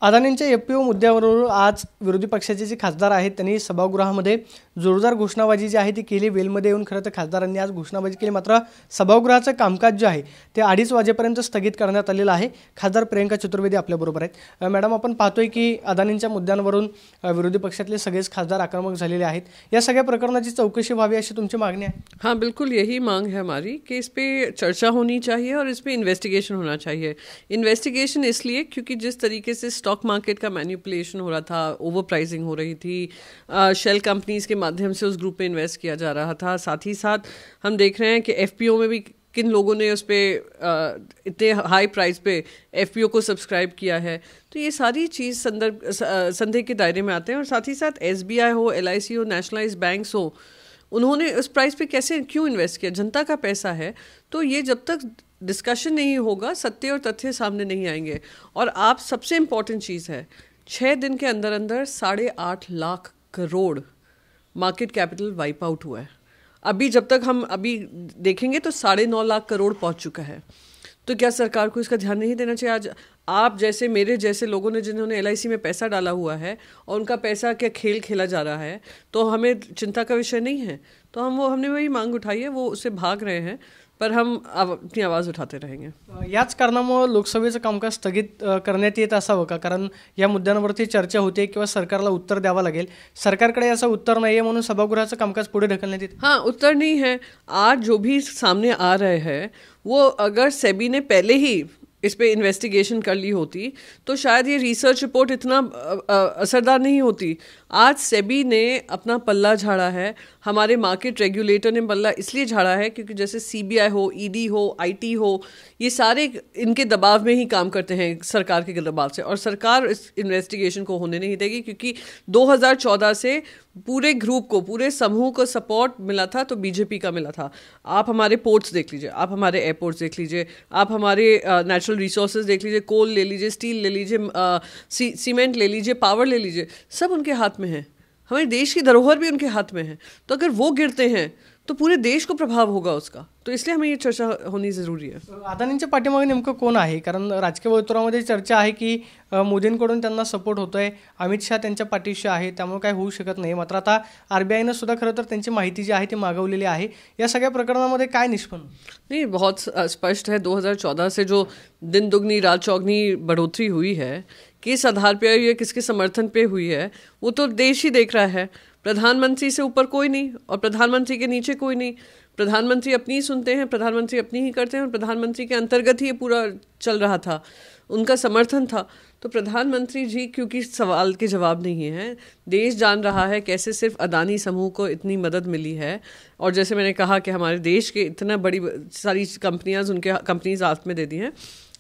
अदानींच्या FPO मुद्द्यावरून आज विरोधी पक्षाचे जे खासदार आहेत त्यांनी सभागृहामध्ये जोरदार घोषणाबाजी जी आहे ती केली। वेलमध्ये येऊन खरं तर खासदारांनी आज घोषणाबाजी केली, मात्र सभागृहाचं कामकाज जे आहे ते 2:30 वाजेपर्यंत स्थगित करण्यात आलेलं आहे। खासदार प्रियंका चतुर्वेदी आपल्याबरोबर आहेत। मॅडम, आपण पाहतोय की अदानींच्या मुद्द्यांवरून विरोधी पक्षातले सगळेच खासदार आक्रमक झालेले आहेत। या सगळ्या प्रकरणाची चौकशी व्हावी अशी तुमची मागणी आहे? हाँ, बिल्कुल यही मांग है हमारी कि इस पे चर्चा होनी चाहिए और इस पे इन्वेस्टिगेशन होना चाहिए। इन्वेस्टिगेशन इसलिए क्योंकि जिस तरीके से स्टॉक मार्केट का मैनिपुलेशन हो रहा था, ओवर प्राइसिंग हो रही थी, शेल कंपनीज के माध्यम से उस ग्रुप में इन्वेस्ट किया जा रहा था। साथ ही साथ हम देख रहे हैं कि एफपीओ में भी किन लोगों ने उस पर इतने हाई प्राइस पे एफपीओ को सब्सक्राइब किया है। तो ये सारी चीज़ संदेह के दायरे में आते हैं। और साथ ही साथ एसबीआई हो, एलआईसी हो, नेशनलाइज्ड बैंक्स हो, उन्होंने उस प्राइस पे कैसे क्यों इन्वेस्ट किया? जनता का पैसा है। तो ये जब तक डिस्कशन नहीं होगा, सत्य और तथ्य सामने नहीं आएंगे। और आप सबसे इम्पॉर्टेंट चीज़ है, 6 दिन के अंदर अंदर 8.5 lakh crore market capital wipe out हुआ है। अभी जब तक हम अभी देखेंगे तो 9.5 लाख करोड़ पहुंच चुका है। तो क्या सरकार को इसका ध्यान नहीं देना चाहिए? आज आप जैसे मेरे जैसे लोगों ने जिन्होंने एलआईसी में पैसा डाला हुआ है और उनका पैसा क्या खेल खेला जा रहा है, तो हमें चिंता का विषय नहीं है। तो हमने वही मांग उठाई है, वो उससे भाग रहे हैं, पर हम अपनी आवाज़ उठाते रहेंगे। याच कारणामुळे लोकसभेचं कामकाज स्थगित करण्यात येत असावं का? कारण या मुद्द्यांवरती चर्चा होते किंवा सरकारला उत्तर द्यावं लागेल। सरकारकडे याचं उत्तर नाही आहे म्हणून सभागृहाचं कामकाज पुढे ढकलण्यात येते। हाँ, उत्तर नहीं है। आज जो भी सामने आ रहे हैं वो अगर सेबी ने पहले ही इस पे इन्वेस्टिगेशन कर ली होती तो शायद ये रिसर्च रिपोर्ट इतना असरदार नहीं होती। आज सेबी ने अपना पल्ला झाड़ा है, हमारे मार्केट रेगुलेटर ने पल्ला इसलिए झाड़ा है क्योंकि जैसे सीबीआई हो, ईडी हो, आईटी हो, ये सारे इनके दबाव में ही काम करते हैं, सरकार के दबाव से। और सरकार इस इन्वेस्टिगेशन को होने नहीं देगी क्योंकि 2014 से पूरे ग्रुप को, पूरे समूह को सपोर्ट मिला था तो बीजेपी का मिला था। आप हमारे पोर्ट्स देख लीजिए, आप हमारे एयरपोर्ट्स देख लीजिए, आप हमारे नेचुरल रिसोर्सेज देख लीजिए, कोल ले लीजिए, स्टील ले लीजिए, सीमेंट ले लीजिए, पावर ले लीजिए, सब उनके हाथ में है। हमारे देश की धरोहर भी उनके हाथ में है। तो अगर वो गिरते हैं तो पूरे देश को प्रभाव होगा उसका। तो इसलिए हमें ये चर्चा होनी ज़रूरी है। अदानींच्या पाठीमागे नेमकं कोण आहे? कारण राजकीय वर्तुळामध्ये चर्चा आहे की मोदींकडून त्यांना सपोर्ट होतोय, अमित शाह त्यांच्या पाठीशी आहे, त्यामुळे काय होऊ शकत नाही। मात्र आता आरबीआयनं सुद्धा खरं तर त्यांची माहिती जी आहे ती मागवलेली आहे। या सगळ्या प्रकरणामध्ये काय निष्पन्न? नहीं, बहुत स्पष्ट है। 2014 से जो दिन दुगनी रात चौगनी बढ़ोतरी हुई है, किस आधार पे हुई है, किसके समर्थन पे हुई है, वो तो देश ही देख रहा है। प्रधानमंत्री से ऊपर कोई नहीं और प्रधानमंत्री के नीचे कोई नहीं। प्रधानमंत्री अपनी ही सुनते हैं, प्रधानमंत्री अपनी ही करते हैं और प्रधानमंत्री के अंतर्गत ही ये पूरा चल रहा था, उनका समर्थन था। तो प्रधानमंत्री जी क्योंकि सवाल के जवाब नहीं हैं, देश जान रहा है कैसे सिर्फ अदानी समूह को इतनी मदद मिली है। और जैसे मैंने कहा कि हमारे देश के इतना बड़ी सारी कंपनीज हाथ में दे दी हैं,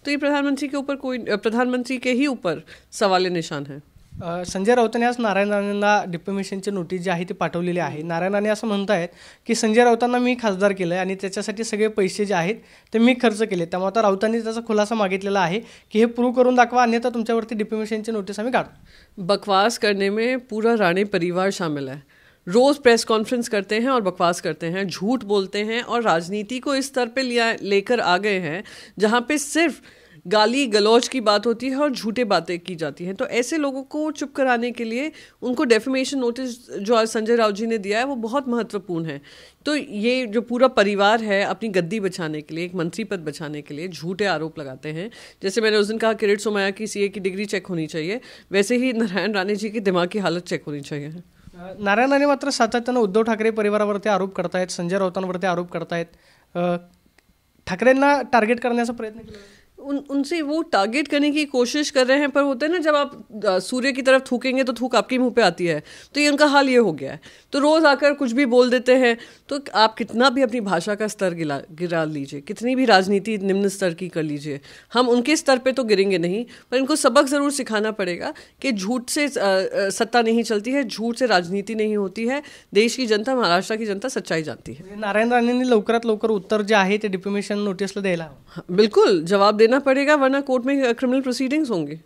तो ये प्रधानमंत्री के ही ऊपर सवाल निशान है। संजय राऊतांनी आज नारायण राणेंना डिफेमेशनची नोटीस जी आहे ती पाठवलेली आहे। नारायण राणे असं म्हणतायत की संजय राऊतांना मी खासदार केलं आणि त्याच्यासाठी सगळे पैसे जे आहेत ते मी खर्च केले, त्यामुळे आता राऊतांनी त्याचा खुलासा मागितलेला आहे की हे प्रूव्ह करून दाखवा, अन्यथा तुमच्यावरती डिफेमेशनची नोटीस आम्ही काढू। बकवास करने में पूरा राणे परिवार शामिल है। रोज़ प्रेस कॉन्फ्रेंस करते हैं और बकवास करते हैं, झूठ बोलते हैं और राजनीति को इस स्तर पे लेकर आ गए हैं जहाँ पे सिर्फ गाली गलौज की बात होती है और झूठे बातें की जाती हैं। तो ऐसे लोगों को चुप कराने के लिए उनको डेफेमेशन नोटिस जो आज संजय राउत जी ने दिया है वो बहुत महत्वपूर्ण है। तो ये जो पूरा परिवार है अपनी गद्दी बचाने के लिए, एक मंत्री पद बचाने के लिए झूठे आरोप लगाते हैं। जैसे मैंने उस दिन कहा किरीट सोमैया की सीए की डिग्री चेक होनी चाहिए, वैसे ही नारायण राणे जी की दिमाग की हालत चेक होनी चाहिए। नारायण राणे मात्र सातत्यानं उद्धव ठाकरे परिवारावरती आरोप करतायत, संजय राऊतांवरती आरोप करतायत। ठाकरेंना टार्गेट करण्याचा प्रयत्न केला, उनसे वो टारगेट करने की कोशिश कर रहे हैं, पर होता है ना जब आप सूर्य की तरफ थूकेंगे तो थूक आपके मुंह पे आती है। तो ये उनका हाल ये हो गया है। तो रोज़ आकर कुछ भी बोल देते हैं। तो आप कितना भी अपनी भाषा का स्तर गिरा लीजिए, कितनी भी राजनीति निम्न स्तर की कर लीजिए, हम उनके स्तर पे तो गिरेंगे नहीं, पर इनको सबक ज़रूर सिखाना पड़ेगा कि झूठ से सत्ता नहीं चलती है, झूठ से राजनीति नहीं होती है। देश की जनता, महाराष्ट्र की जनता सच्चाई जानती है। नारायण राणेंनी लवकरात लवकर उत्तर जे आहे ते डिफेमेशन नोटीसला द्यायला बिल्कुल जवाब देना पड़ेगा, वरना कोर्ट में क्रिमिनल प्रोसीडिंग्स होंगे।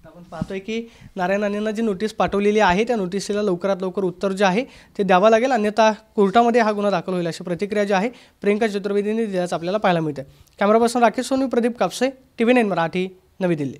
आपण पाहतोय की नारायण राणेंना जी नोटीस पाठवलेली आहे त्या नोटीसला लवकरात लवकर उत्तर जे आहे ते द्यावं लागेल, अन्यथा कोर्टामध्ये हा गुन्हा दाखल होईल अशी प्रतिक्रिया जी आहे प्रियंका चतुर्वेदींनी दिल्याचं आपल्याला पाहायला मिळतं। Camera person Rakesh Soni, Pradeep Kapse, TV9 Marathi, Navi Delhi.